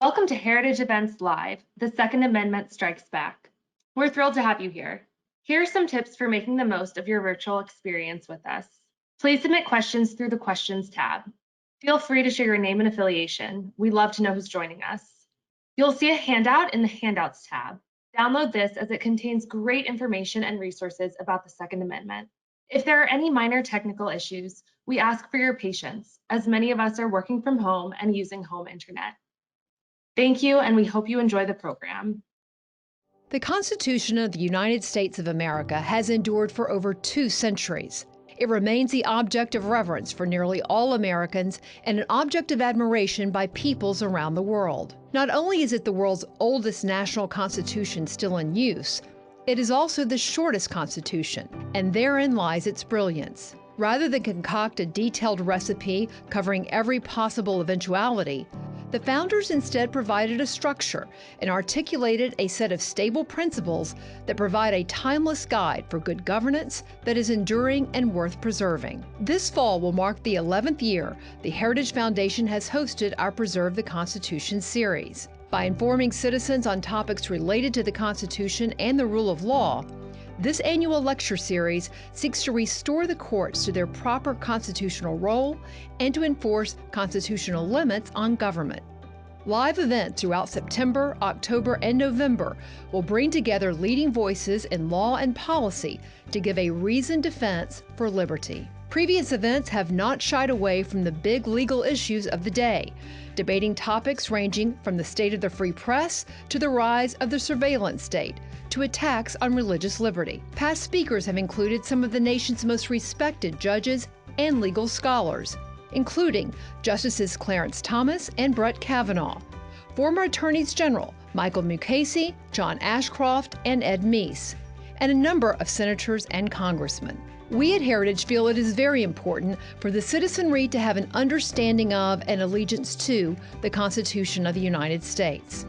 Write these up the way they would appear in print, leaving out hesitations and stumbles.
Welcome to Heritage Events Live, the Second Amendment Strikes Back. We're thrilled to have you here. Here are some tips for making the most of your virtual experience with us. Please submit questions through the Questions tab. Feel free to share your name and affiliation. We'd love to know who's joining us. You'll see a handout in the Handouts tab. Download this as it contains great information and resources about the Second Amendment. If there are any minor technical issues, we ask for your patience, as many of us are working from home and using home internet. Thank you, and we hope you enjoy the program. The Constitution of the United States of America has endured for over 2 centuries. It remains the object of reverence for nearly all Americans and an object of admiration by peoples around the world. Not only is it the world's oldest national constitution still in use, it is also the shortest constitution, and therein lies its brilliance. Rather than concoct a detailed recipe covering every possible eventuality, the founders instead provided a structure and articulated a set of stable principles that provide a timeless guide for good governance that is enduring and worth preserving. This fall will mark the 11th year the Heritage Foundation has hosted our Preserve the Constitution series. By informing citizens on topics related to the Constitution and the rule of law, this annual lecture series seeks to restore the courts to their proper constitutional role and to enforce constitutional limits on government. Live events throughout September, October, and November will bring together leading voices in law and policy to give a reasoned defense for liberty. Previous events have not shied away from the big legal issues of the day, debating topics ranging from the state of the free press to the rise of the surveillance state, to attacks on religious liberty. Past speakers have included some of the nation's most respected judges and legal scholars, including Justices Clarence Thomas and Brett Kavanaugh, former Attorneys General Michael Mukasey, John Ashcroft, and Ed Meese, and a number of senators and congressmen. We at Heritage feel it is very important for the citizenry to have an understanding of and allegiance to the Constitution of the United States.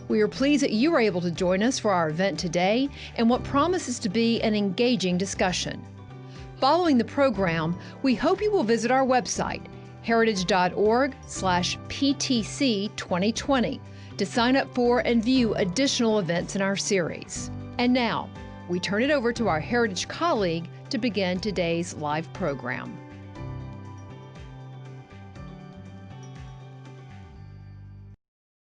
We are pleased that you are able to join us for our event today and what promises to be an engaging discussion. Following the program, we hope you will visit our website, heritage.org/PTC2020, to sign up for and view additional events in our series. And now, we turn it over to our Heritage colleague to begin today's live program.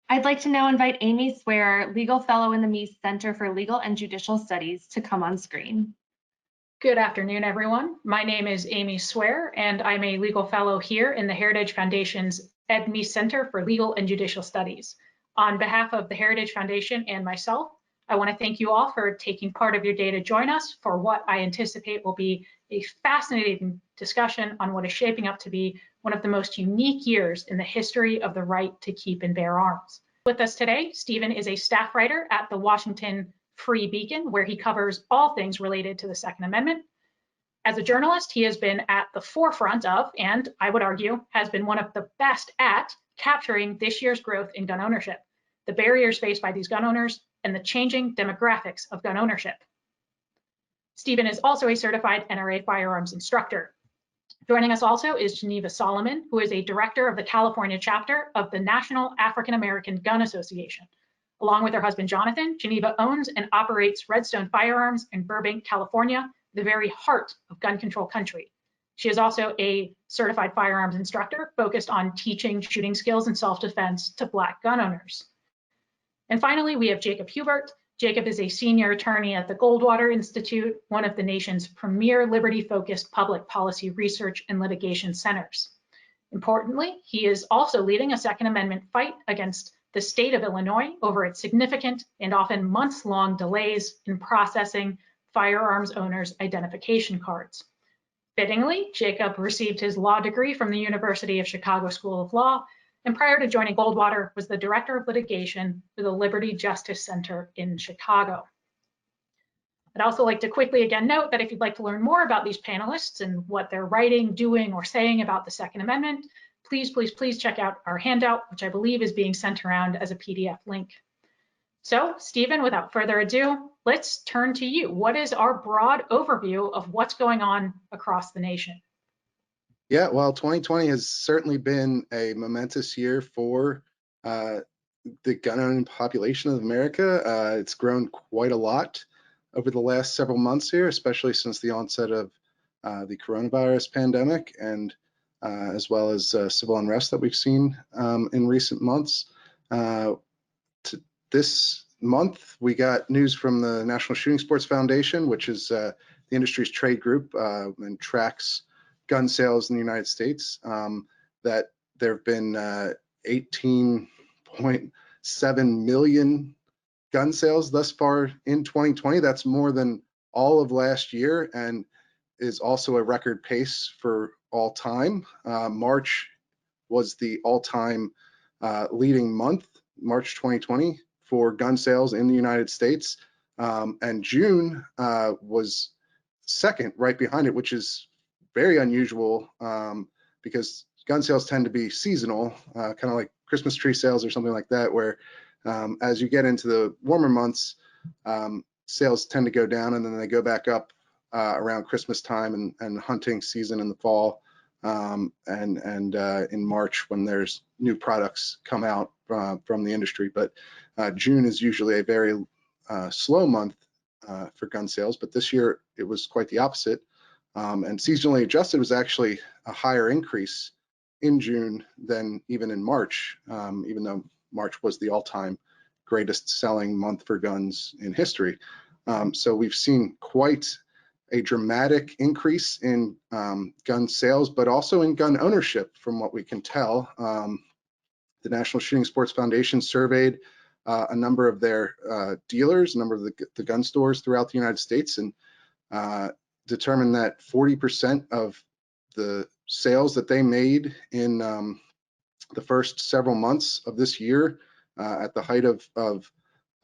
I'd like to now invite Amy Swearer, Legal Fellow in the Meese Center for Legal and Judicial Studies, to come on screen. Good afternoon, everyone. My name is Amy Swearer, and I'm a legal fellow here in the Heritage Foundation's Ed Meese Center for Legal and Judicial Studies. On behalf of the Heritage Foundation and myself, I want to thank you all for taking part of your day to join us for what I anticipate will be a fascinating discussion on what is shaping up to be one of the most unique years in the history of the right to keep and bear arms. With us today, Stephen is a staff writer at the Washington Free Beacon, where he covers all things related to the Second Amendment. As a journalist, he has been at the forefront of, and I would argue, has been one of the best at capturing this year's growth in gun ownership, the barriers faced by these gun owners, and the changing demographics of gun ownership. Stephen is also a certified NRA firearms instructor. Joining us also is Geneva Solomon, who is a director of the California chapter of the National African American Gun Association. Along with her husband, Jonathan, Geneva owns and operates Redstone Firearms in Burbank, California, the very heart of gun control country. She is also a certified firearms instructor focused on teaching shooting skills and self-defense to Black gun owners. And finally, we have Jacob Hubert. Jacob is a senior attorney at the Goldwater Institute, one of the nation's premier liberty-focused public policy research and litigation centers. Importantly, he is also leading a Second Amendment fight against the state of Illinois over its significant and often months-long delays in processing firearms owners' identification cards. Fittingly, Jacob received his law degree from the University of Chicago School of Law, and prior to joining Goldwater was the director of litigation for the Liberty Justice Center in Chicago. I'd also like to quickly again note that if you'd like to learn more about these panelists and what they're writing, doing, or saying about the Second Amendment, please check out our handout, which I believe is being sent around as a PDF link. So, Stephen, without further ado, let's turn to you. What is our broad overview of what's going on across the nation? Yeah, well, 2020 has certainly been a momentous year for the gun-owning population of America. It's grown quite a lot over the last several months here, especially since the onset of the coronavirus pandemic, and as well as civil unrest that we've seen in recent months. This month, we got news from the National Shooting Sports Foundation, which is the industry's trade group and tracks gun sales in the United States, that there have been 18.7 million gun sales thus far in 2020. That's more than all of last year and is also a record pace for all time. March was the all-time leading month, March 2020, for gun sales in the United States. And June was second, right behind it, which is very unusual because gun sales tend to be seasonal, kind of like Christmas tree sales or something like that, where as you get into the warmer months, sales tend to go down and then they go back up around Christmas time and hunting season in the fall, and in March when there's new products come out from the industry. But June is usually a very slow month for gun sales, but this year it was quite the opposite. And seasonally adjusted was actually a higher increase in June than even in March, even though March was the all-time greatest selling month for guns in history. So we've seen quite a dramatic increase in gun sales, but also in gun ownership from what we can tell. The National Shooting Sports Foundation surveyed a number of their dealers, a number of the gun stores throughout the United States, and determined that 40% of the sales that they made in the first several months of this year, at the height of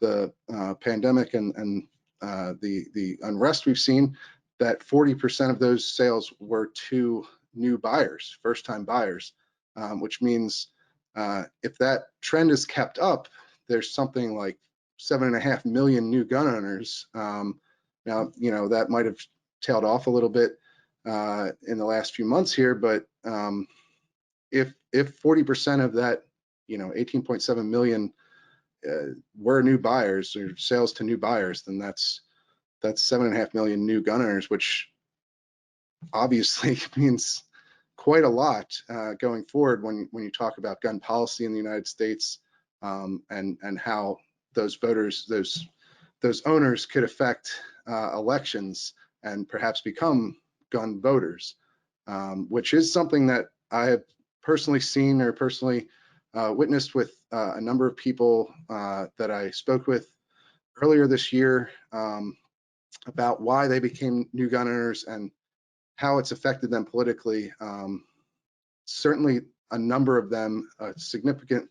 the pandemic and the unrest we've seen, that 40% of those sales were to new buyers, first-time buyers, which means if that trend is kept up, there's something like 7.5 million new gun owners. Now, you know, that might have tailed off a little bit in the last few months here, but if 40% of that, you know, 18.7 million were new buyers or sales to new buyers, then that's 7.5 million new gun owners, which obviously means quite a lot going forward when you talk about gun policy in the United States, and how those voters, those owners could affect elections and perhaps become gun voters, which is something that I have personally seen or personally witnessed with a number of people that I spoke with earlier this year about why they became new gun owners and how it's affected them politically. Certainly a number of them, a significant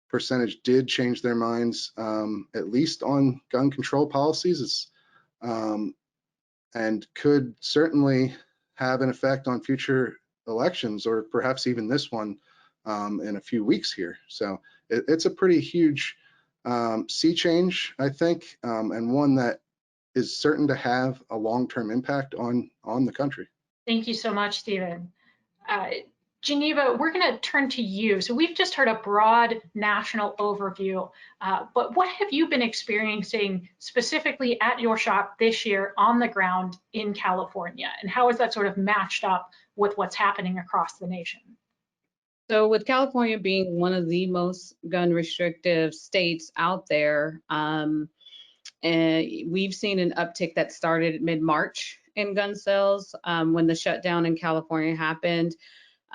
percentage, did change their minds, at least on gun control policies, and could certainly have an effect on future elections, or perhaps even this one in a few weeks here. So it's a pretty huge sea change, I think, and one that is certain to have a long-term impact on the country. Thank you so much, Stephen. Geneva, we're going to turn to you. So we've just heard a broad national overview, but what have you been experiencing specifically at your shop this year on the ground in California? And how is that sort of matched up with what's happening across the nation? So with California being one of the most gun restrictive states out there, and we've seen an uptick that started mid-March in gun sales. When the shutdown in California happened,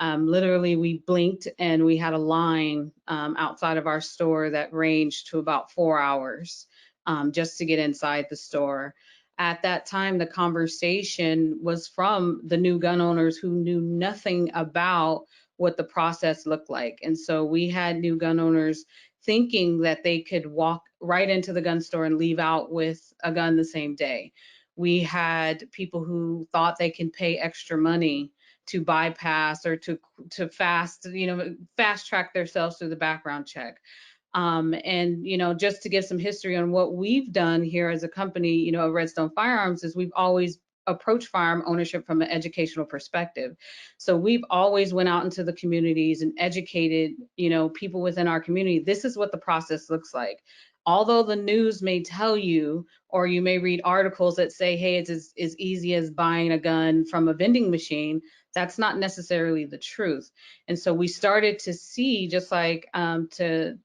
literally we blinked and we had a line outside of our store that ranged to about 4 hours just to get inside the store. At that time, the conversation was from the new gun owners who knew nothing about what the process looked like. And so we had new gun owners thinking that they could walk right into the gun store and leave out with a gun the same day. We had people who thought they can pay extra money to bypass or to fast track themselves through the background check. And just to give some history on what we've done here as a company, Redstone Firearms, is we've always approach firearm ownership from an educational perspective. So we've always went out into the communities and educated, people within our community. This is what the process looks like. Although the news may tell you, or you may read articles that say, hey, it's as easy as buying a gun from a vending machine, that's not necessarily the truth. And so we started to see, just like to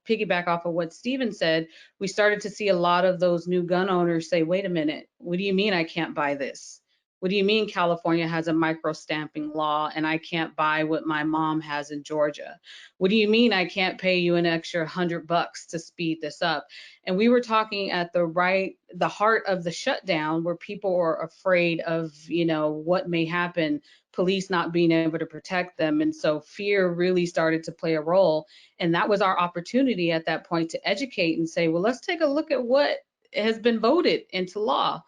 piggyback off of what Stephen said, we started to see a lot of those new gun owners say, wait a minute, what do you mean I can't buy this? What do you mean California has a micro stamping law and I can't buy what my mom has in Georgia? What do you mean I can't pay you an extra $100 to speed this up? And we were talking at the heart of the shutdown, where people were afraid of, what may happen, police not being able to protect them. And so fear really started to play a role. And that was our opportunity at that point to educate and say, well, let's take a look at what has been voted into law.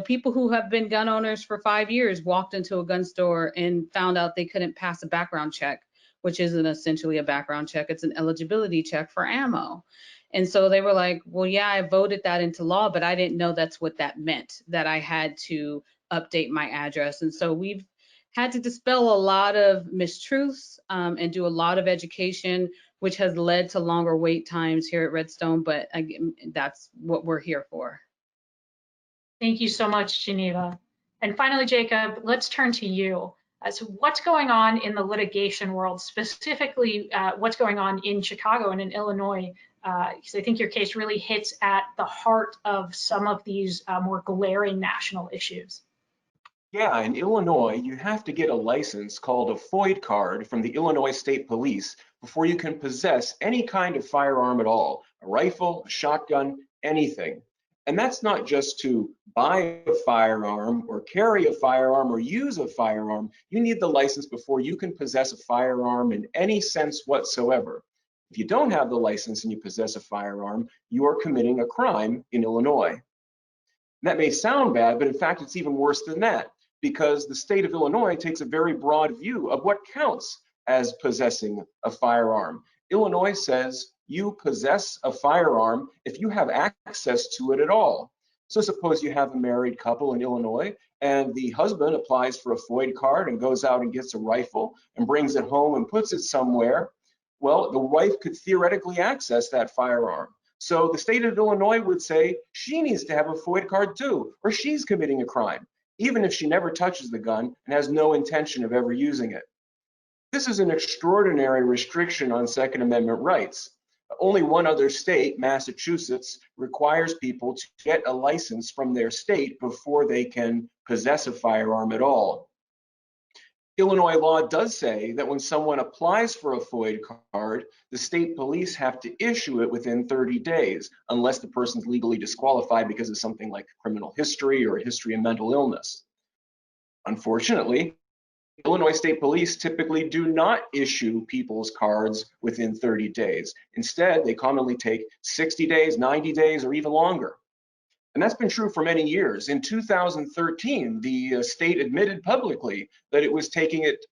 People who have been gun owners for 5 years walked into a gun store and found out they couldn't pass a background check, which isn't essentially a background check, it's an eligibility check for ammo. And so they were like, well, yeah, I voted that into law, but I didn't know that's what that meant, that I had to update my address. And so we've had to dispel a lot of mistruths and do a lot of education, which has led to longer wait times here at Redstone, but again, that's what we're here for. Thank you so much, Geneva. And finally, Jacob, let's turn to you. So what's going on in the litigation world, specifically what's going on in Chicago and in Illinois? Because I think your case really hits at the heart of some of these more glaring national issues. Yeah, in Illinois, you have to get a license called a FOID card from the Illinois State Police before you can possess any kind of firearm at all, a rifle, a shotgun, anything. And that's not just to buy a firearm or carry a firearm or use a firearm. You need the license before you can possess a firearm in any sense whatsoever. If you don't have the license and you possess a firearm, you are committing a crime in Illinois. That may sound bad, but in fact, it's even worse than that, because the state of Illinois takes a very broad view of what counts as possessing a firearm. Illinois says you possess a firearm if you have access to it at all. So suppose you have a married couple in Illinois and the husband applies for a FOID card and goes out and gets a rifle and brings it home and puts it somewhere. Well, the wife could theoretically access that firearm. So the state of Illinois would say she needs to have a FOID card too, or she's committing a crime, even if she never touches the gun and has no intention of ever using it. This is an extraordinary restriction on Second Amendment rights. Only one other state, Massachusetts, requires people to get a license from their state before they can possess a firearm at all. Illinois law does say that when someone applies for a FOID card, the state police have to issue it within 30 days, unless the person's legally disqualified because of something like criminal history or a history of mental illness. Unfortunately, Illinois State Police typically do not issue people's cards within 30 days. Instead, they commonly take 60 days, 90 days, or even longer. And that's been true for many years. In 2013, the state admitted publicly that it was taking it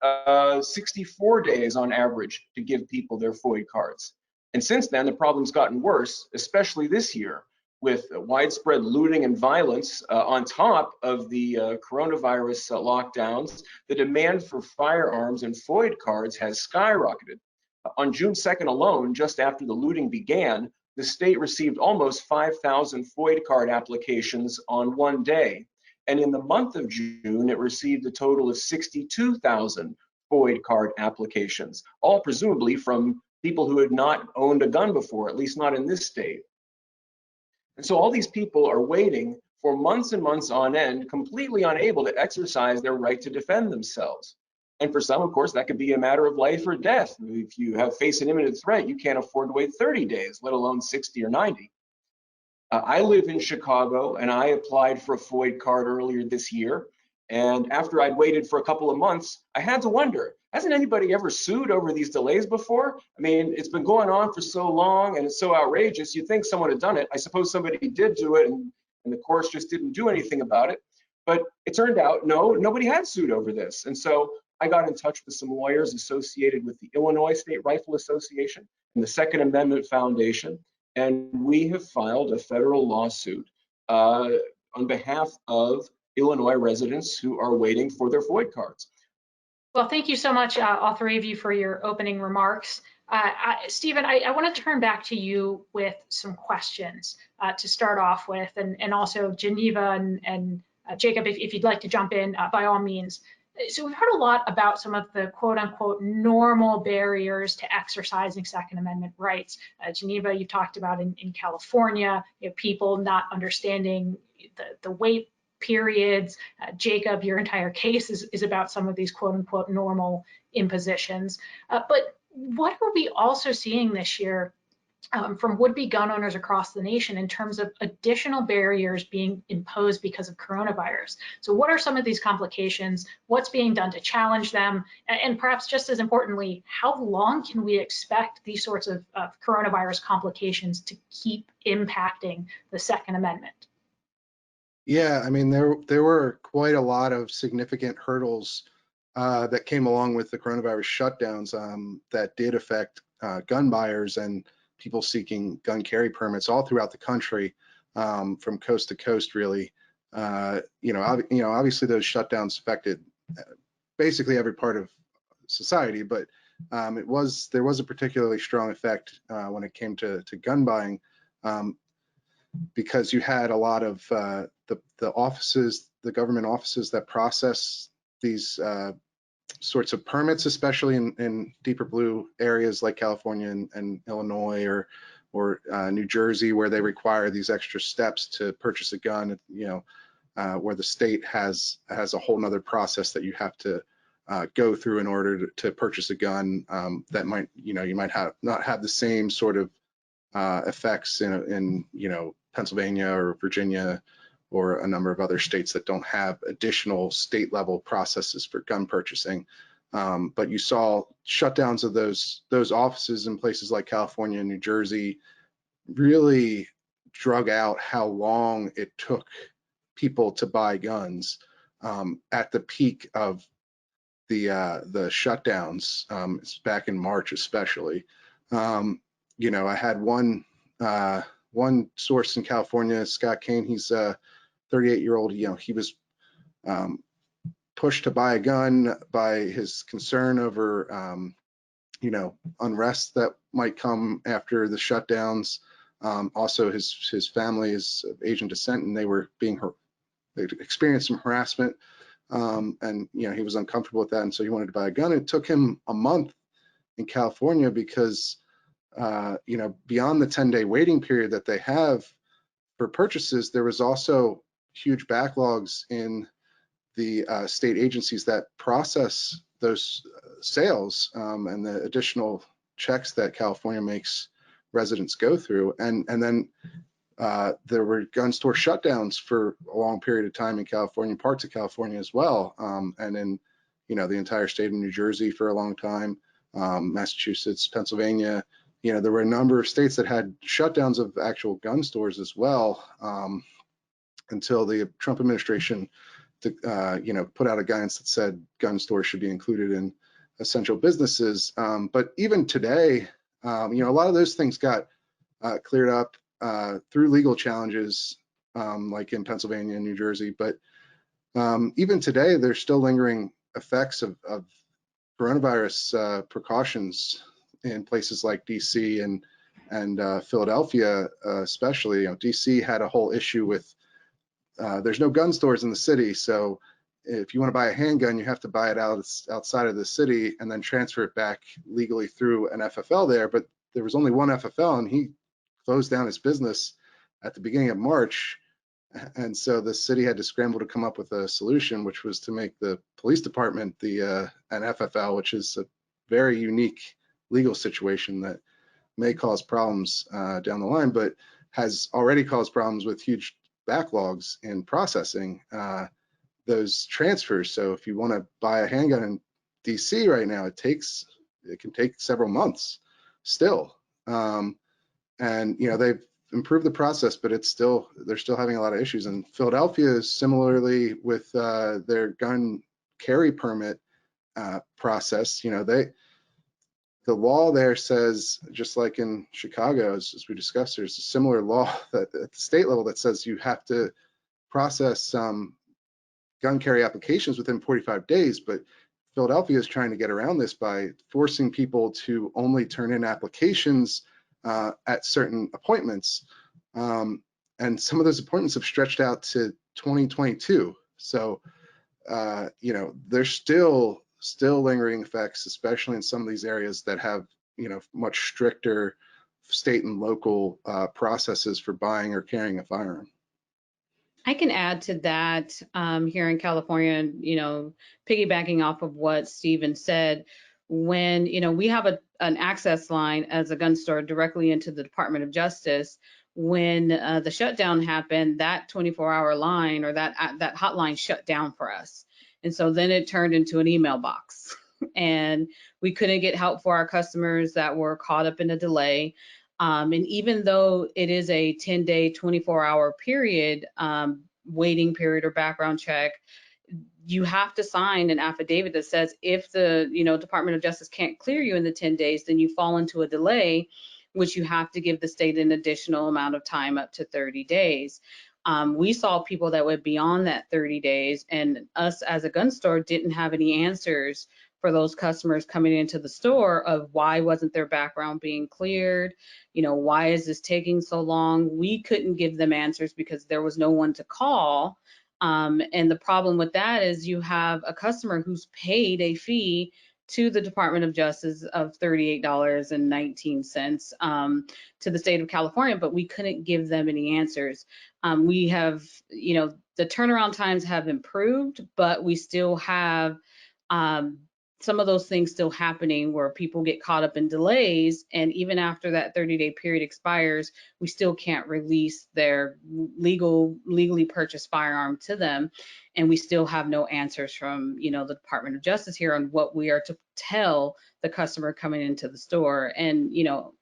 64 days on average to give people their FOID cards. And since then, the problem's gotten worse, especially this year, with widespread looting and violence on top of the coronavirus lockdowns. The demand for firearms and FOID cards has skyrocketed. On June 2nd alone, just after the looting began, the state received almost 5,000 FOID card applications on one day. And in the month of June, it received a total of 62,000 FOID card applications, all presumably from people who had not owned a gun before, at least not in this state. And so all these people are waiting for months and months on end, completely unable to exercise their right to defend themselves. And for some, of course, that could be a matter of life or death. If you face an imminent threat, you can't afford to wait 30 days, let alone 60 or 90. I live in Chicago, and I applied for a FOID card earlier this year. And after I'd waited for a couple of months, I had to wonder, hasn't anybody ever sued over these delays before? I mean, it's been going on for so long and it's so outrageous. You'd think someone had done it. I suppose somebody did do it and the courts just didn't do anything about it. But it turned out, no, nobody had sued over this. And so I got in touch with some lawyers associated with the Illinois State Rifle Association and the Second Amendment Foundation. And we have filed a federal lawsuit on behalf of Illinois residents who are waiting for their FOID cards. Well, thank you so much, all three of you, for your opening remarks. Stephen, I want to turn back to you with some questions to start off with, and also Geneva and Jacob, if you'd like to jump in, by all means. So we've heard a lot about some of the quote unquote normal barriers to exercising Second Amendment rights. Geneva, you talked about in California, people not understanding the wait periods. Jacob, your entire case is about some of these quote unquote normal impositions. But what are we also seeing this year from would-be gun owners across the nation in terms of additional barriers being imposed because of coronavirus? So what are some of these complications? What's being done to challenge them? And perhaps just as importantly, how long can we expect these sorts of coronavirus complications to keep impacting the Second Amendment? Yeah, I mean, there were quite a lot of significant hurdles that came along with the coronavirus shutdowns that did affect gun buyers and people seeking gun carry permits all throughout the country, from coast to coast, really. Obviously those shutdowns affected basically every part of society, but there was a particularly strong effect when it came to gun buying, because you had a lot of the offices, the government offices that process these sorts of permits, especially in deeper blue areas like California and Illinois or New Jersey, where they require these extra steps to purchase a gun. Where the state has a whole nother process that you have to go through in order to purchase a gun, that might you might not have the same sort of effects in Pennsylvania or Virginia or a number of other states that don't have additional state level processes for gun purchasing. But you saw shutdowns of those offices in places like California and New Jersey really drug out how long it took people to buy guns at the peak of the shutdowns. It's back in March, especially. I had one source in California, Scott Kane. He's a 38-year-old. He was pushed to buy a gun by his concern over unrest that might come after the shutdowns. Also, his family is of Asian descent, and they experienced some harassment, and he was uncomfortable with that, and so he wanted to buy a gun. It took him a month in California because beyond the 10-day waiting period that they have for purchases, there was also huge backlogs in the state agencies that process those sales, and the additional checks that California makes residents go through. And then there were gun store shutdowns for a long period of time in California, parts of California as well, and in the entire state of New Jersey for a long time, Massachusetts, Pennsylvania. There were a number of states that had shutdowns of actual gun stores as well, until the Trump administration put out a guidance that said gun stores should be included in essential businesses. But even today, a lot of those things got cleared up through legal challenges, like in Pennsylvania and New Jersey. But even today, there's still lingering effects of coronavirus precautions in places like DC and Philadelphia, especially. DC had a whole issue with there's no gun stores in the city, so if you want to buy a handgun, you have to buy it outside of the city and then transfer it back legally through an FFL there. But there was only one FFL, and he closed down his business at the beginning of March, and so the city had to scramble to come up with a solution, which was to make the police department an FFL, which is a very unique legal situation that may cause problems down the line, but has already caused problems with huge backlogs in processing those transfers. So if you want to buy a handgun in DC right now, it can take several months still. And they've improved the process, but they're still having a lot of issues. And Philadelphia is similarly with their gun carry permit process. The law there says, just like in Chicago, as we discussed, there's a similar law that at the state level that says you have to process gun carry applications within 45 days, but Philadelphia is trying to get around this by forcing people to only turn in applications at certain appointments. And some of those appointments have stretched out to 2022. So, you know, there's still lingering effects, especially in some of these areas that have, you know, much stricter state and local processes for buying or carrying a firearm. I can add to that here in California, and, you know, piggybacking off of what Stephen said, when, you know, we have an access line as a gun store directly into the Department of Justice. When the shutdown happened, that 24-hour line or that hotline shut down for us. And so then it turned into an email box and we couldn't get help for our customers that were caught up in a delay. And even though it is a 10-day, 24-hour period, waiting period or background check, you have to sign an affidavit that says if the, you know, Department of Justice can't clear you in the 10 days, then you fall into a delay, which you have to give the state an additional amount of time up to 30 days. We saw people that went beyond that 30 days, and us as a gun store didn't have any answers for those customers coming into the store of why wasn't their background being cleared, you know, why is this taking so long? We couldn't give them answers because there was no one to call. And the problem with that is you have a customer who's paid a fee to the Department of Justice of $38.19 to the state of California, but we couldn't give them any answers. We have, you know, the turnaround times have improved, but we still have some of those things still happening where people get caught up in delays, and even after that 30-day period expires, we still can't release their legally purchased firearm to them, and we still have no answers from, you know, the Department of Justice here on what we are to tell the customer coming into the store. And, you know,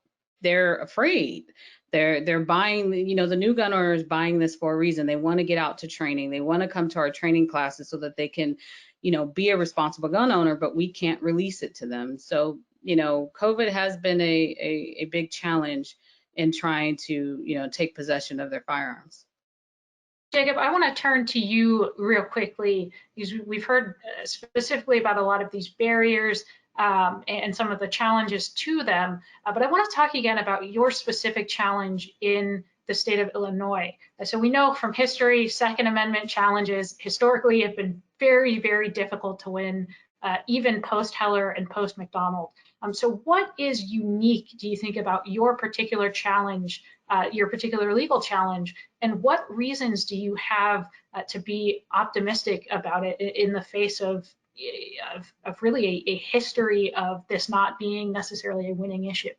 they're afraid. They're buying, you know, the new gun owner is buying this for a reason. They want to get out to training. They want to come to our training classes so that they can, you know, be a responsible gun owner, but we can't release it to them. So, you know, COVID has been a big challenge in trying to, you know, take possession of their firearms. Jacob, I want to turn to you real quickly, because we've heard specifically about a lot of these barriers and some of the challenges to them, but I want to talk again about your specific challenge in the state of Illinois. So we know from history, Second Amendment challenges historically have been very, very difficult to win, even post-Heller and post-McDonald. So what is unique, do you think, about your particular challenge, your particular legal challenge, and what reasons do you have to be optimistic about it in the face of really a history of this not being necessarily a winning issue?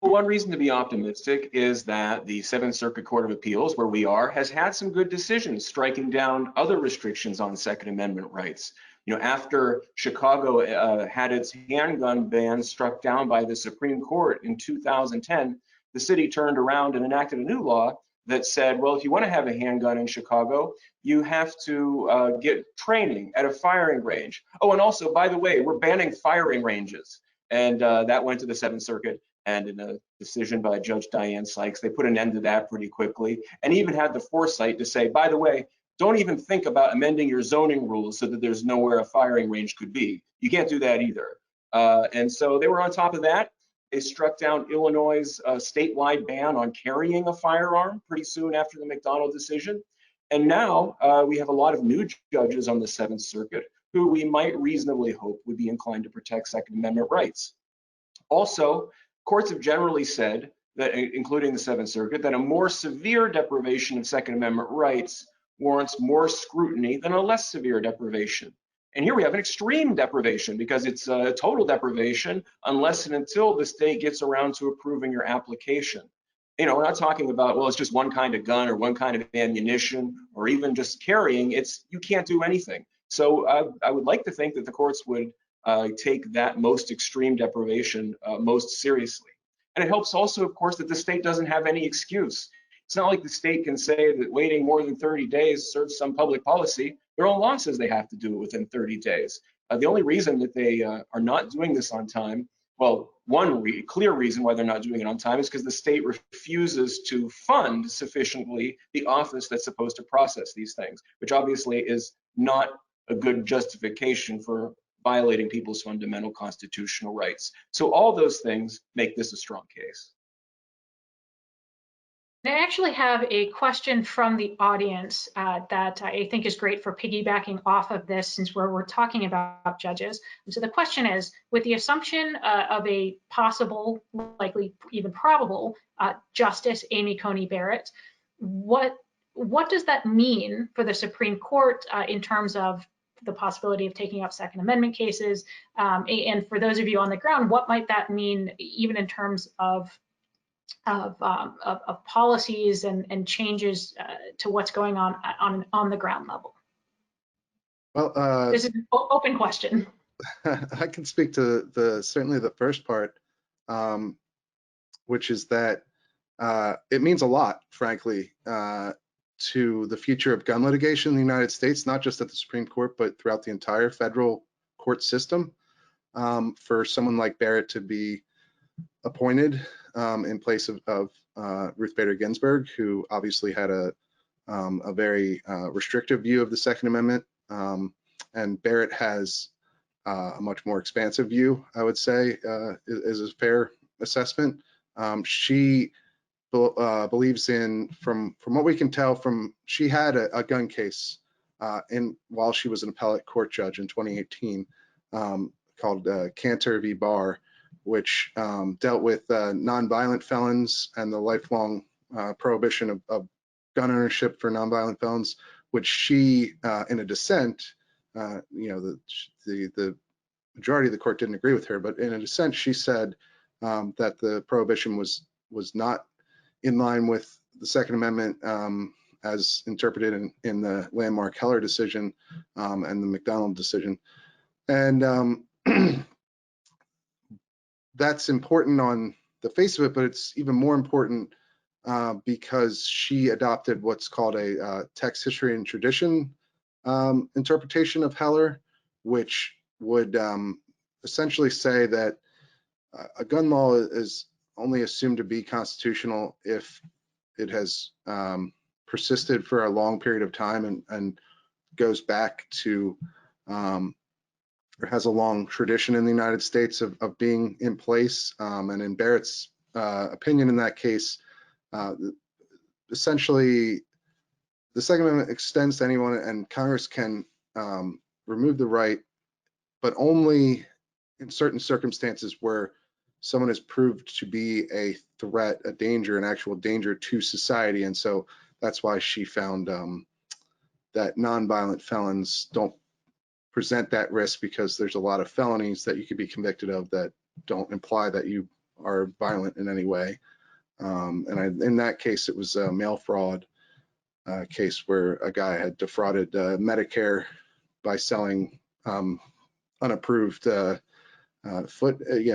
Well, one reason to be optimistic is that the Seventh Circuit Court of Appeals, where we are, has had some good decisions striking down other restrictions on Second Amendment rights. You know, after Chicago had its handgun ban struck down by the Supreme Court in 2010, the city turned around and enacted a new law that said, well, if you want to have a handgun in Chicago, you have to get training at a firing range. Oh, and also, by the way, we're banning firing ranges. And that went to the Seventh Circuit. And in a decision by Judge Diane Sykes, they put an end to that pretty quickly, and even had the foresight to say, by the way, don't even think about amending your zoning rules so that there's nowhere a firing range could be. You can't do that either. And so they were on top of that. They struck down Illinois' statewide ban on carrying a firearm pretty soon after the McDonald decision. And now we have a lot of new judges on the Seventh Circuit who we might reasonably hope would be inclined to protect Second Amendment rights. Also, courts have generally said that, including the Seventh Circuit, that a more severe deprivation of Second Amendment rights warrants more scrutiny than a less severe deprivation. And here we have an extreme deprivation because it's a total deprivation unless and until the state gets around to approving your application. You know, we're not talking about, well, it's just one kind of gun or one kind of ammunition or even just carrying. It's, you can't do anything. So I would like to think that the courts would take that most extreme deprivation most seriously. And it helps also, of course, that the state doesn't have any excuse. It's not like the state can say that waiting more than 30 days serves some public policy. Their own law says they have to do it within 30 days. The only reason that they are not doing this on time, well, one clear reason why they're not doing it on time is because the state refuses to fund sufficiently the office that's supposed to process these things, which obviously is not a good justification for violating people's fundamental constitutional rights. So all those things make this a strong case. I actually have a question from the audience that I think is great for piggybacking off of this, since we're talking about judges. And so the question is, with the assumption of a possible, likely even probable Justice Amy Coney Barrett, what does that mean for the Supreme Court in terms of the possibility of taking up Second Amendment cases? And for those of you on the ground, what might that mean even in terms of policies and changes to what's going on the ground level? Well, This is an open question. I can speak to certainly the first part, which is that it means a lot, frankly, to the future of gun litigation in the United States, not just at the Supreme Court, but throughout the entire federal court system. For someone like Barrett to be appointed in place of Ruth Bader Ginsburg, who obviously had a very restrictive view of the Second Amendment, and Barrett has a much more expansive view, I would say, is a fair assessment. She believes in, from what we can tell, she had a gun case while she was an appellate court judge in 2018 called Cantor v. Barr, which dealt with nonviolent felons and the lifelong prohibition of gun ownership for nonviolent felons, which she, in a dissent, the majority of the court didn't agree with her, but in a dissent, she said that the prohibition was not in line with the Second Amendment as interpreted in the landmark Heller decision and the McDonald decision. And that's important on the face of it, but it's even more important because she adopted what's called a text, history, and tradition interpretation of Heller, which would essentially say that a gun law is only assumed to be constitutional if it has persisted for a long period of time and goes back to or has a long tradition in the United States of being in place. And in Barrett's opinion in that case, essentially the Second Amendment extends to anyone, and Congress can remove the right, but only in certain circumstances where someone is proved to be a threat, a danger, an actual danger to society. And so that's why she found that nonviolent felons don't present that risk, because there's a lot of felonies that you could be convicted of that don't imply that you are violent in any way. In that case, it was a mail fraud case where a guy had defrauded Medicare by selling unapproved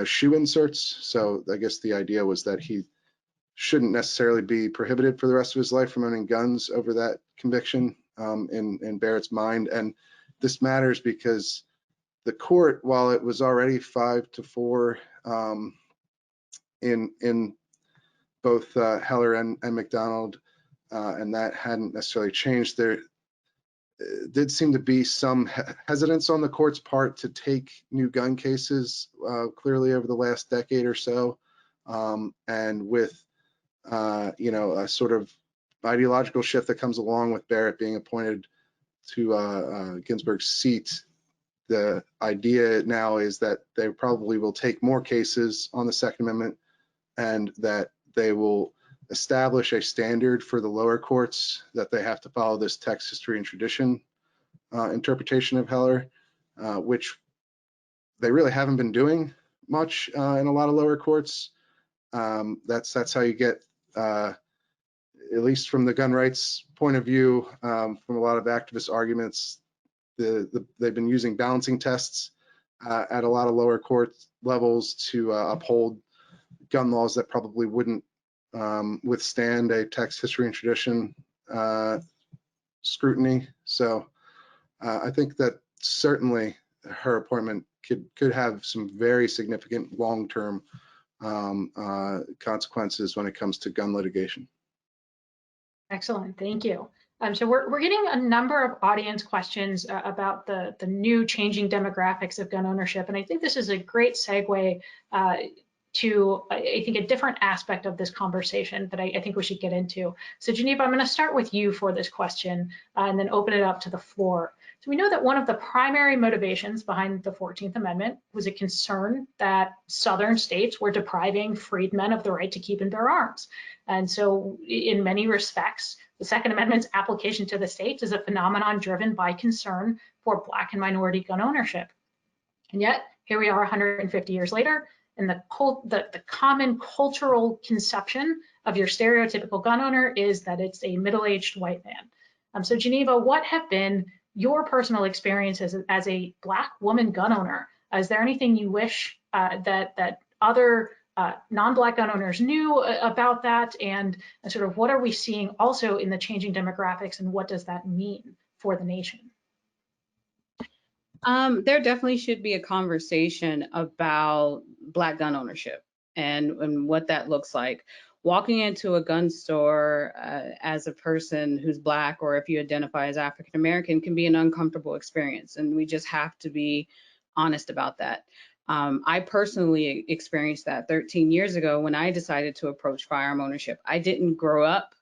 shoe inserts. So I guess the idea was that he shouldn't necessarily be prohibited for the rest of his life from owning guns over that conviction in Barrett's mind. And this matters because the court, while it was already 5-4 in both Heller and McDonald, and that hadn't necessarily changed, there did seem to be some hesitance on the court's part to take new gun cases clearly over the last decade or so. And with a sort of ideological shift that comes along with Barrett being appointed to Ginsburg's seat, the idea now is that they probably will take more cases on the Second Amendment, and that they will establish a standard for the lower courts that they have to follow this text, history, and tradition interpretation of Heller, which they really haven't been doing much in a lot of lower courts. That's how you get, at least from the gun rights point of view, from a lot of activist arguments, they've been using balancing tests at a lot of lower court levels to uphold gun laws that probably wouldn't withstand a text, history, and tradition scrutiny. So I think that certainly her appointment could have some very significant long-term consequences when it comes to gun litigation. Excellent, thank you. So we're getting a number of audience questions about the new changing demographics of gun ownership. And I think this is a great segue to, I think, a different aspect of this conversation that I think we should get into. So Geneva, I'm going to start with you for this question and then open it up to the floor. So we know that one of the primary motivations behind the 14th Amendment was a concern that Southern states were depriving freedmen of the right to keep and bear arms. And so in many respects, the Second Amendment's application to the states is a phenomenon driven by concern for Black and minority gun ownership. And yet, here we are 150 years later, and the common cultural conception of your stereotypical gun owner is that it's a middle-aged white man. So Geneva, what have been your personal experiences as a Black woman gun owner? Is there anything you wish that other non-Black gun owners knew about that, and sort of what are we seeing also in the changing demographics, and what does that mean for the nation? There definitely should be a conversation about Black gun ownership and what that looks like. Walking into a gun store as a person who's Black, or if you identify as African American, can be an uncomfortable experience, and we just have to be honest about that. I personally experienced that 13 years ago when I decided to approach firearm ownership. I didn't grow up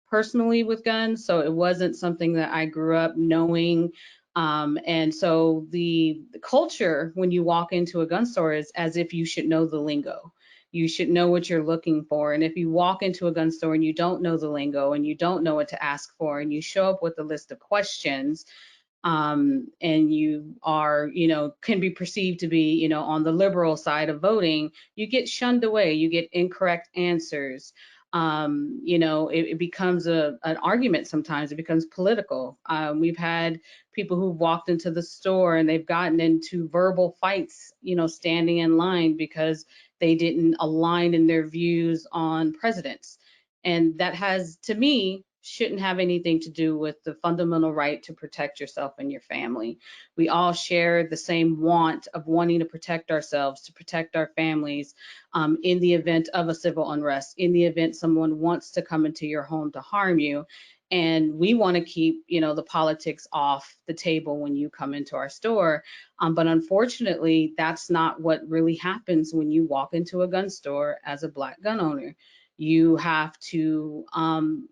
personally with guns, so it wasn't something that I grew up knowing. And so the culture when you walk into a gun store is as if you should know the lingo. You should know what you're looking for. And if you walk into a gun store and you don't know the lingo and you don't know what to ask for, and you show up with a list of questions, and you are, can be perceived to be, on the liberal side of voting, you get shunned away, you get incorrect answers. It becomes an argument sometimes. It becomes political. We've had people who've walked into the store and they've gotten into verbal fights, standing in line because they didn't align in their views on presidents. And that has, to me, shouldn't have anything to do with the fundamental right to protect yourself and your family. We all share the same want of wanting to protect ourselves, to protect our families in the event of a civil unrest, in the event someone wants to come into your home to harm you. And we want to keep, the politics off the table when you come into our store. But unfortunately, that's not what really happens when you walk into a gun store as a Black gun owner. You have to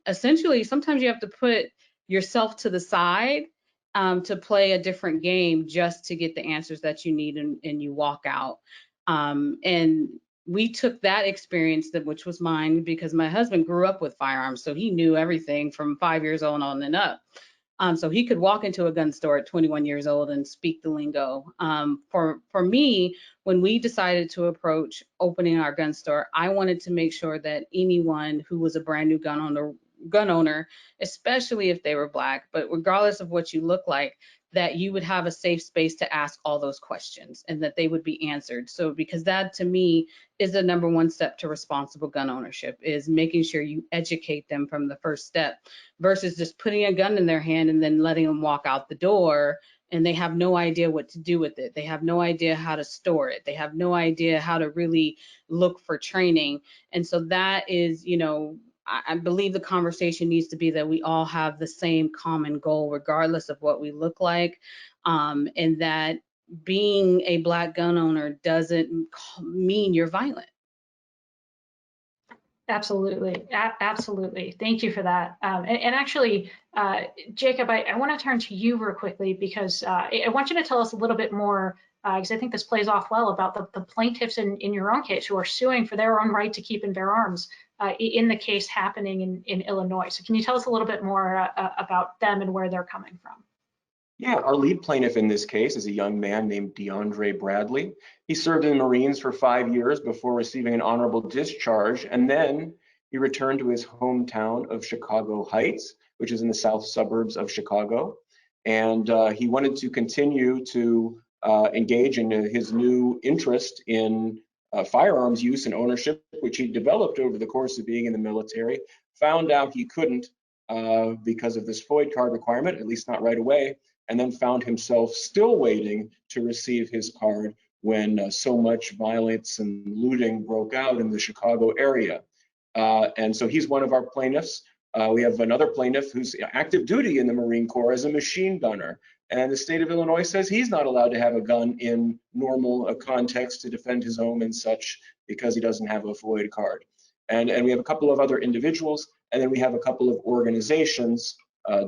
essentially, sometimes you have to put yourself to the side to play a different game just to get the answers that you need, and you walk out. And we took that experience, which was mine, because my husband grew up with firearms, so he knew everything from 5 years old on and up. So he could walk into a gun store at 21 years old and speak the lingo. For me, when we decided to approach opening our gun store, I wanted to make sure that anyone who was a brand new gun owner, especially if they were Black, but regardless of what you look like, that you would have a safe space to ask all those questions and that they would be answered. So because that, to me, is the number one step to responsible gun ownership, is making sure you educate them from the first step versus just putting a gun in their hand and then letting them walk out the door and they have no idea what to do with it. They have no idea how to store it. They have no idea how to really look for training. And so that is, I believe the conversation needs to be that we all have the same common goal, regardless of what we look like, and that being a Black gun owner doesn't mean you're violent. Absolutely. Absolutely. Thank you for that. And actually, Jacob, I want to turn to you real quickly because I want you to tell us a little bit more, because I think this plays off well, about the plaintiffs in your own case who are suing for their own right to keep and bear arms in the case happening in Illinois. So can you tell us a little bit more about them and where they're coming from? Yeah, our lead plaintiff in this case is a young man named DeAndre Bradley. He served in the Marines for 5 years before receiving an honorable discharge, and then he returned to his hometown of Chicago Heights, which is in the south suburbs of Chicago. And he wanted to continue to engage in his new interest in firearms use and ownership, which he developed over the course of being in the military. Found out he couldn't because of this FOID card requirement, at least not right away, and then found himself still waiting to receive his card when so much violence and looting broke out in the Chicago area. And so he's one of our plaintiffs. We have another plaintiff who's active duty in the Marine Corps as a machine gunner. And the state of Illinois says he's not allowed to have a gun in normal context to defend his home and such because he doesn't have a FOID card. And we have a couple of other individuals, and then we have a couple of organizations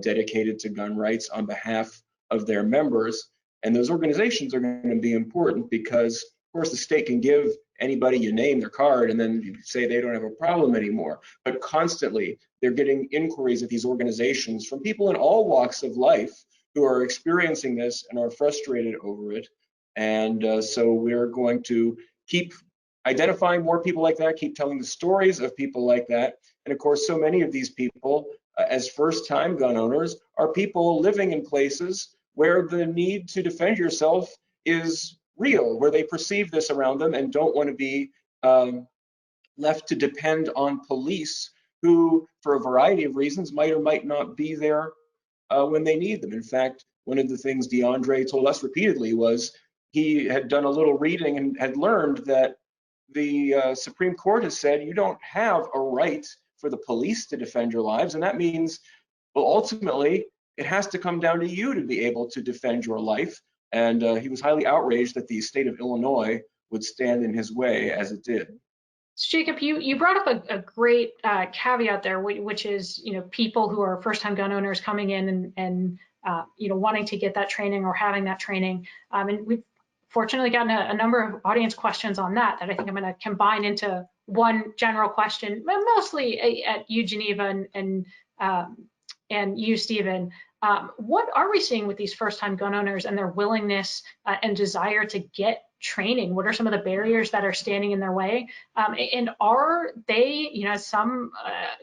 dedicated to gun rights on behalf of their members. And those organizations are going to be important because, of course, the state can give anybody you name their card and then you say they don't have a problem anymore. But constantly, they're getting inquiries at these organizations from people in all walks of life who are experiencing this and are frustrated over it. And so we're going to keep identifying more people like that, keep telling the stories of people like that. And of course, so many of these people, as first-time gun owners, are people living in places where the need to defend yourself is real, where they perceive this around them and don't want to be left to depend on police who, for a variety of reasons, might or might not be there when they need them. In fact, one of the things DeAndre told us repeatedly was he had done a little reading and had learned that the Supreme Court has said you don't have a right for the police to defend your lives, and that means, well, ultimately, it has to come down to you to be able to defend your life. And he was highly outraged that the state of Illinois would stand in his way as it did. So Jacob, you brought up a great caveat there, which is, people who are first-time gun owners coming in and wanting to get that training or having that training. And we've fortunately gotten a number of audience questions on that I think I'm going to combine into one general question, mostly at you, Geneva, and you, Stephen. What are we seeing with these first-time gun owners and their willingness and desire to get training? What are some of the barriers that are standing in their way? And are they, as some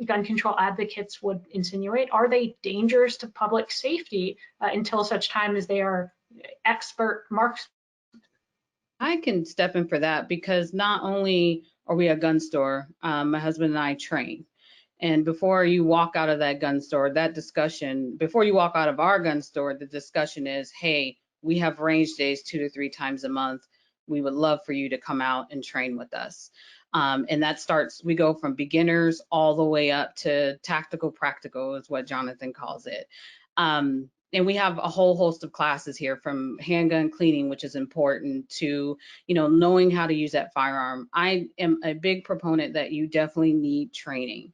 gun control advocates would insinuate, are they dangers to public safety until such time as they are expert marks? I can step in for that because not only are we a gun store, my husband and I train. And before you walk out of that gun store, before you walk out of our gun store, the discussion is, hey, we have range days 2 to 3 times a month. We would love for you to come out and train with us. And that we go from beginners all the way up to tactical practical is what Jonathan calls it. And we have a whole host of classes here, from handgun cleaning, which is important, to knowing how to use that firearm. I am a big proponent that you definitely need training.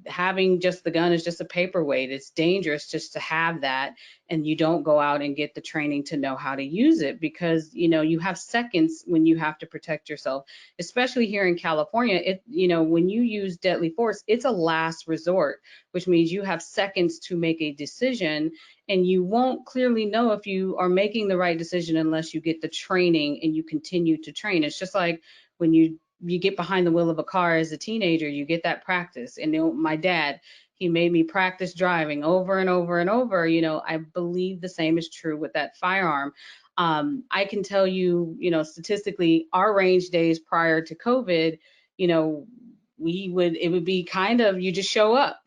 Having just the gun is just a paperweight. It's dangerous just to have that, and you don't go out and get the training to know how to use it, because you have seconds when you have to protect yourself, especially here in California. When you use deadly force, it's a last resort, which means you have seconds to make a decision, and you won't clearly know if you are making the right decision unless you get the training and you continue to train. It's just like when you get behind the wheel of a car as a teenager, you get that practice. And my dad, he made me practice driving over and over and over. I believe the same is true with that firearm. I can tell you, statistically, our range days prior to COVID, it would be kind of, you just show up.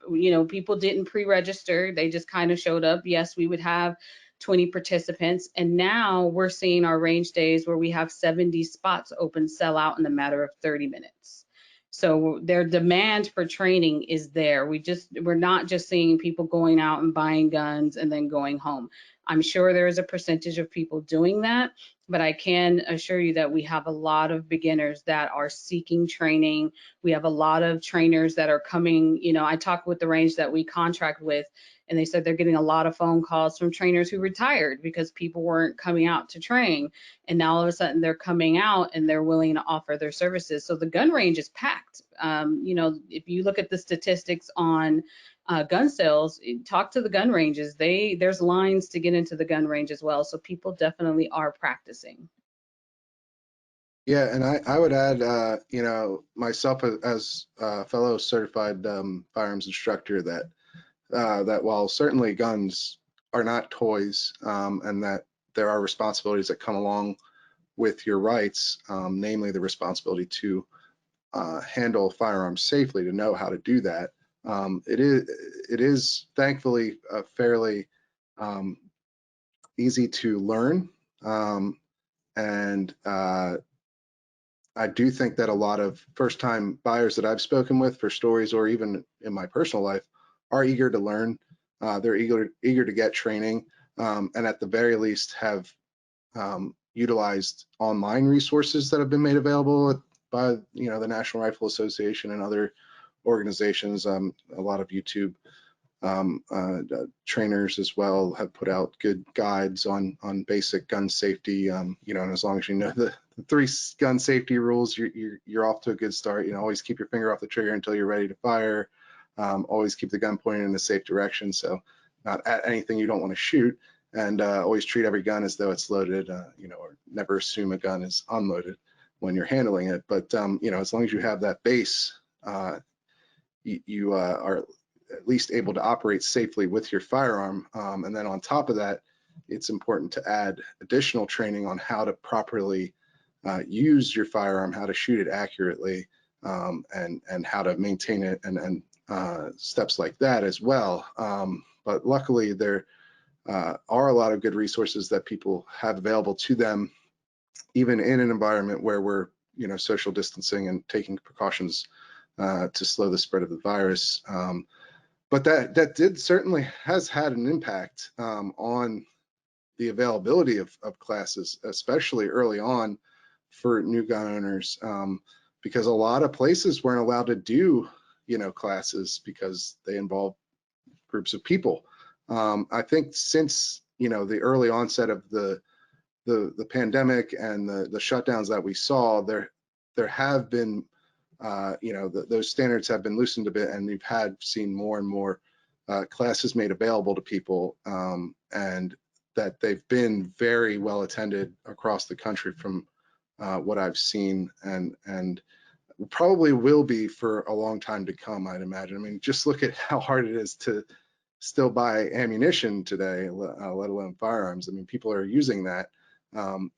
People didn't pre-register, they just kind of showed up. Yes, we would have 20 participants, and now we're seeing our range days where we have 70 spots open, sell out in a matter of 30 minutes. So their demand for training is there. We're not just seeing people going out and buying guns and then going home. I'm sure there is a percentage of people doing that, but I can assure you that we have a lot of beginners that are seeking training. We have a lot of trainers that are coming. I talk with the range that we contract with, and they said they're getting a lot of phone calls from trainers who retired because people weren't coming out to train. And now all of a sudden they're coming out and they're willing to offer their services. So the gun range is packed. If you look at the statistics on gun sales, talk to the gun ranges. There's lines to get into the gun range as well. So people definitely are practicing. Yeah, and I would add, myself as a fellow certified firearms instructor, that while certainly guns are not toys, and that there are responsibilities that come along with your rights, namely the responsibility to handle firearms safely, to know how to do that. It is thankfully fairly easy to learn, and I do think that a lot of first-time buyers that I've spoken with for stories, or even in my personal life, are eager to learn. They're eager to get training, and at the very least have utilized online resources that have been made available by the National Rifle Association and other organizations. A lot of YouTube trainers as well have put out good guides on basic gun safety. And as long as you know the 3 gun safety rules, you're off to a good start. Always keep your finger off the trigger until you're ready to fire. Always keep the gun pointed in a safe direction, so not at anything you don't want to shoot. And always treat every gun as though it's loaded. Or never assume a gun is unloaded when you're handling it. But as long as you have that base, you are at least able to operate safely with your firearm. And then on top of that, it's important to add additional training on how to properly use your firearm, how to shoot it accurately, and how to maintain it, and steps like that as well. But luckily, there are a lot of good resources that people have available to them, even in an environment where we're social distancing and taking precautions to slow the spread of the virus. But that did certainly has had an impact on the availability of classes, especially early on for new gun owners, because a lot of places weren't allowed to do classes because they involve groups of people. I think since the early onset of the pandemic and the shutdowns that we saw, there have been those standards have been loosened a bit, and we've seen more and more classes made available to people, and that they've been very well attended across the country from what I've seen, and probably will be for a long time to come, I'd imagine. I mean, just look at how hard it is to still buy ammunition today, let alone firearms. I mean, people are using that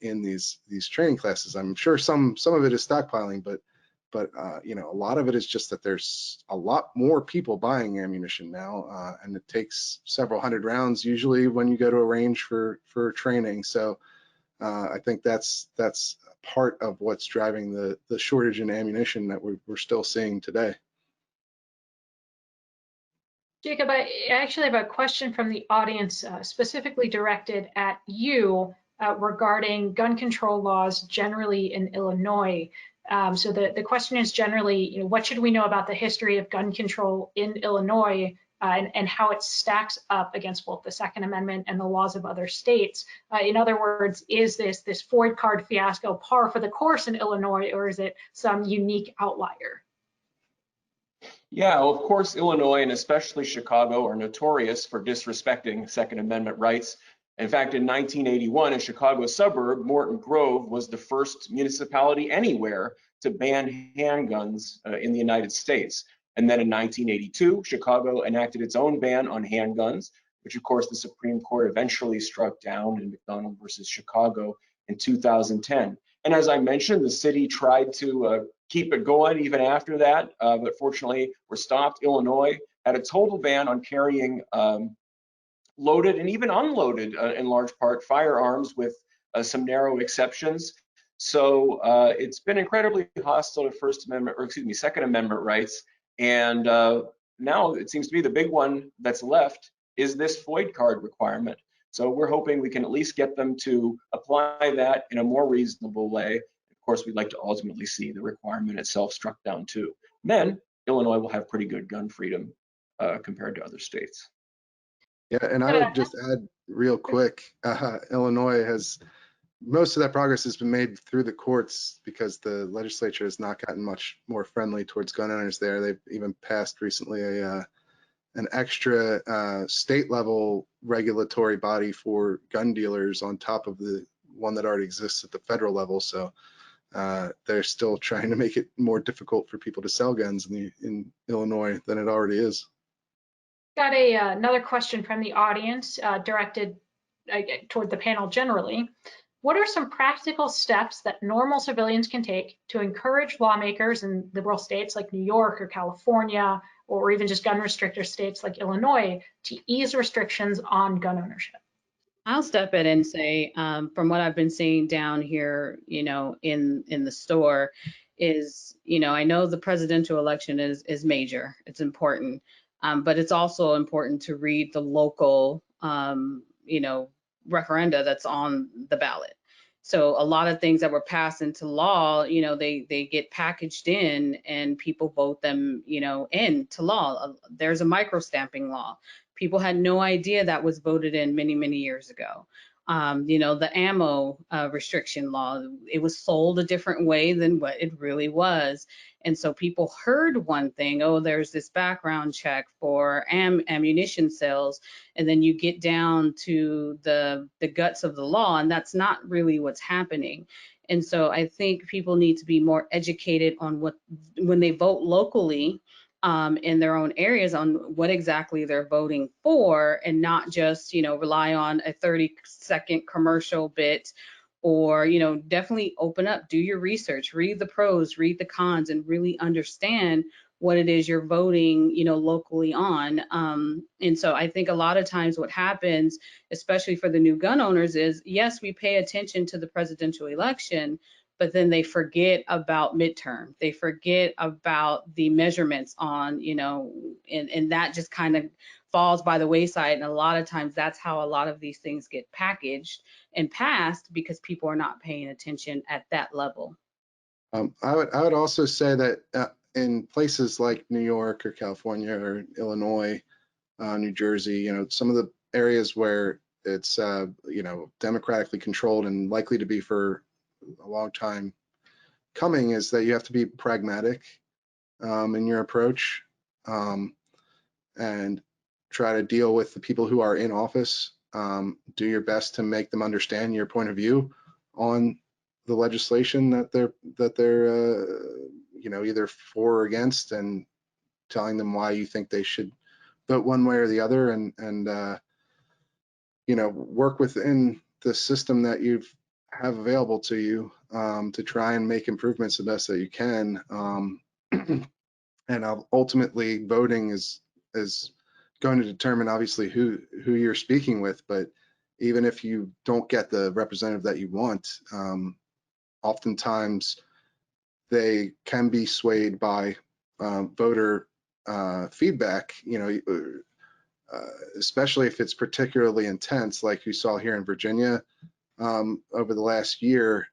in these training classes. I'm sure some of it is stockpiling, but a lot of it is just that there's a lot more people buying ammunition now, and it takes several hundred rounds usually when you go to a range for training. So I think that's part of what's driving the shortage in ammunition that we're still seeing today. Jacob, I actually have a question from the audience specifically directed at you regarding gun control laws generally in Illinois. So the question is generally, what should we know about the history of gun control in Illinois and how it stacks up against both the Second Amendment and the laws of other states? In other words, is this FOID card fiasco par for the course in Illinois, or is it some unique outlier? Yeah, well, of course, Illinois and especially Chicago are notorious for disrespecting Second Amendment rights. In fact, in 1981, a Chicago suburb, Morton Grove, was the first municipality anywhere to ban handguns in the United States. And then in 1982, Chicago enacted its own ban on handguns, which of course the Supreme Court eventually struck down in McDonald versus Chicago in 2010. And as I mentioned, the city tried to keep it going even after that, but fortunately were stopped. Illinois had a total ban on carrying loaded and even unloaded, in large part, firearms, with some narrow exceptions. So it's been incredibly hostile to Second Amendment rights. And now it seems to be the big one that's left is this FOID card requirement. So we're hoping we can at least get them to apply that in a more reasonable way. Of course, we'd like to ultimately see the requirement itself struck down too. Then Illinois will have pretty good gun freedom compared to other states. Yeah, and I would just add real quick, Illinois has, most of that progress has been made through the courts because the legislature has not gotten much more friendly towards gun owners there. They've even passed recently an extra state level regulatory body for gun dealers on top of the one that already exists at the federal level. So they're still trying to make it more difficult for people to sell guns in Illinois than it already is. Got another question from the audience directed toward the panel generally. What are some practical steps that normal civilians can take to encourage lawmakers in liberal states like New York or California, or even just gun restrictor states like Illinois, to ease restrictions on gun ownership? I'll step in and say, from what I've been seeing down here, in the store, is, I know the presidential election is major. It's important, but it's also important to read the local, referenda that's on the ballot. So a lot of things that were passed into law, they get packaged in and people vote them, into law. There's a micro-stamping law. People had no idea that was voted in many, many years ago. The ammo restriction law, it was sold a different way than what it really was. And so people heard one thing, oh, there's this background check for ammunition sales. And then you get down to the guts of the law, and that's not really what's happening. And so I think people need to be more educated on when they vote locally, in their own areas, on what exactly they're voting for, and not just, rely on a 30-second commercial bit, or, definitely open up, do your research, read the pros, read the cons, and really understand what it is you're voting, locally on. And so I think a lot of times what happens, especially for the new gun owners, is yes, we pay attention to the presidential election, but then they forget about midterm. They forget about the measurements on, and that just kind of falls by the wayside. And a lot of times that's how a lot of these things get packaged and passed, because people are not paying attention at that level. I would also say that in places like New York or California or Illinois, New Jersey, some of the areas where it's democratically controlled and likely to be for a long time coming, is that you have to be pragmatic in your approach, and try to deal with the people who are in office. Do your best to make them understand your point of view on the legislation that they're either for or against, and telling them why you think they should vote one way or the other, and work within the system that you have available to you, to try and make improvements the best that you can. And ultimately, voting is going to determine obviously who you're speaking with. But even if you don't get the representative that you want, oftentimes they can be swayed by voter feedback, especially if it's particularly intense, like you saw here in Virginia. Over the last year,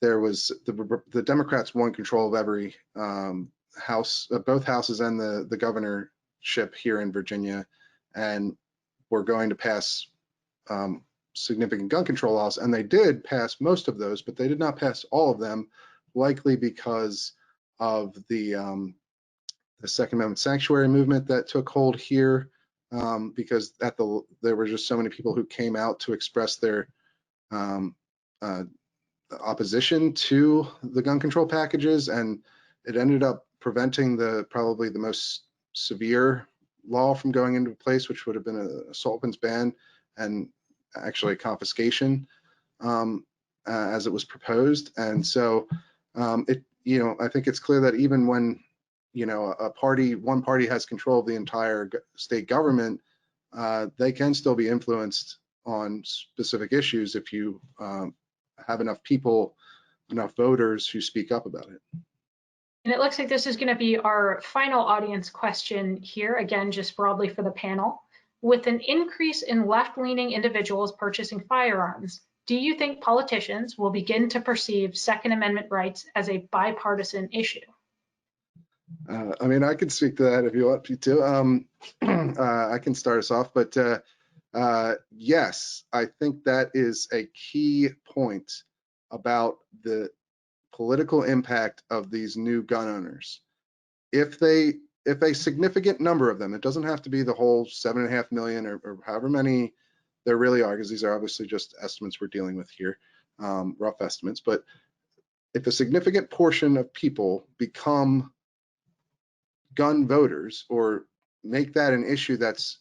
there was the Democrats won control of every house, both houses, and the governorship here in Virginia, and were going to pass significant gun control laws, and they did pass most of those, but they did not pass all of them, likely because of the Second Amendment sanctuary movement that took hold here, because there were just so many people who came out to express their opposition to the gun control packages, and it ended up preventing probably the most severe law from going into place, which would have been an assault weapons ban and actually confiscation, as it was proposed. And so I think it's clear that even when one party has control of the entire state government, they can still be influenced on specific issues if you have enough voters who speak up about it. And it looks like this is going to be our final audience question here, again, just broadly for the panel. With an increase in left-leaning individuals purchasing firearms, do you think politicians will begin to perceive Second Amendment rights as a bipartisan issue? I can speak to that if you want me to. I can start us off, but yes, I think that is a key point about the political impact of these new gun owners. If a significant number of them, it doesn't have to be the whole 7.5 million or however many there really are, because these are obviously just estimates we're dealing with here, rough estimates, but if a significant portion of people become gun voters or make that an issue that's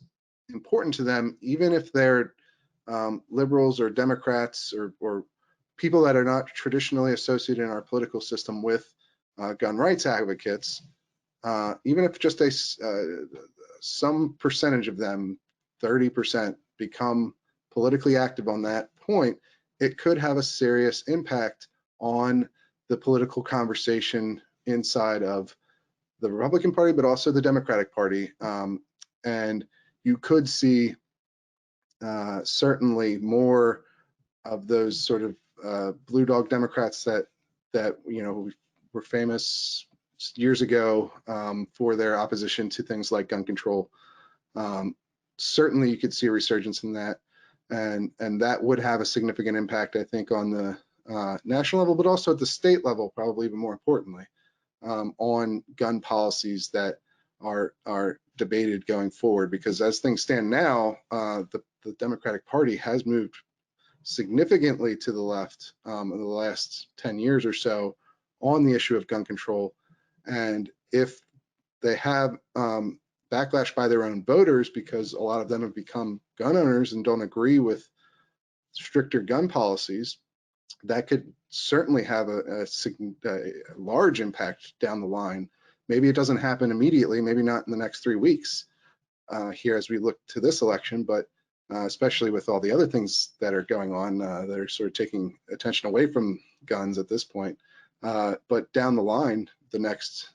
important to them, even if they're liberals or Democrats or people that are not traditionally associated in our political system with gun rights advocates, even if just some percentage of them, 30%, become politically active on that point, it could have a serious impact on the political conversation inside of the Republican Party, but also the Democratic Party. And you could see certainly more of those sort of blue dog Democrats that were famous years ago for their opposition to things like gun control. Certainly, you could see a resurgence in that, and that would have a significant impact, I think, on the national level, but also at the state level, probably even more importantly, on gun policies that are debated going forward. Because as things stand now, the Democratic Party has moved significantly to the left in the last 10 years or so on the issue of gun control. And if they have backlash by their own voters, because a lot of them have become gun owners and don't agree with stricter gun policies, that could certainly have a large impact down the line. Maybe it doesn't happen immediately, maybe not in the next 3 weeks here as we look to this election, but especially with all the other things that are going on that are sort of taking attention away from guns at this point. But down the line, the next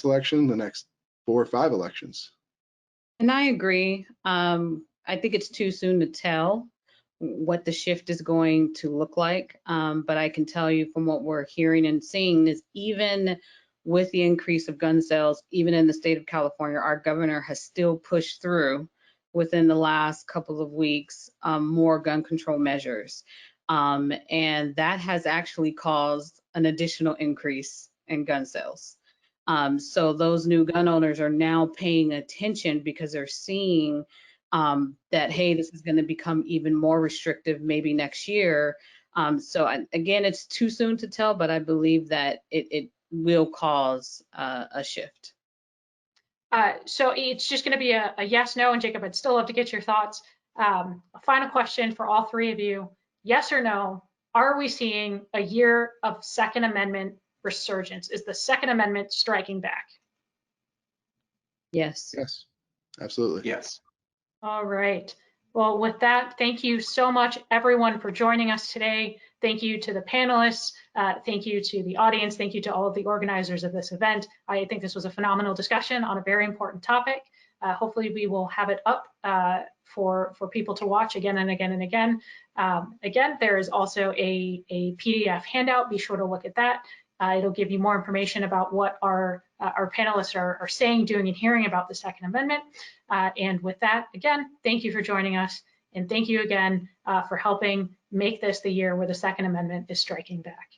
election, the next 4 or 5 elections. And I agree. I think it's too soon to tell what the shift is going to look like. But I can tell you from what we're hearing and seeing is even with the increase of gun sales, even in the state of California, our governor has still pushed through within the last couple of weeks more gun control measures. And that has actually caused an additional increase in gun sales. So those new gun owners are now paying attention because they're seeing that, hey, this is going to become even more restrictive maybe next year. Again, it's too soon to tell, but I believe that it will cause a shift. So it's just going to be a yes, no, and Jacob, I'd still love to get your thoughts. A final question for all 3 of you. Yes or no, are we seeing a year of Second Amendment resurgence? Is the Second Amendment striking back? Yes. Yes, absolutely. Yes. All right. Well, with that, thank you so much, everyone, for joining us today. Thank you to the panelists. Thank you to the audience. Thank you to all of the organizers of this event. I think this was a phenomenal discussion on a very important topic. Hopefully, we will have it up for people to watch again and again and again. Again, there is also a PDF handout. Be sure to look at that. It'll give you more information about what our panelists are saying, doing, and hearing about the Second Amendment. And with that, again, thank you for joining us. And thank you again for helping make this the year where the Second Amendment is striking back.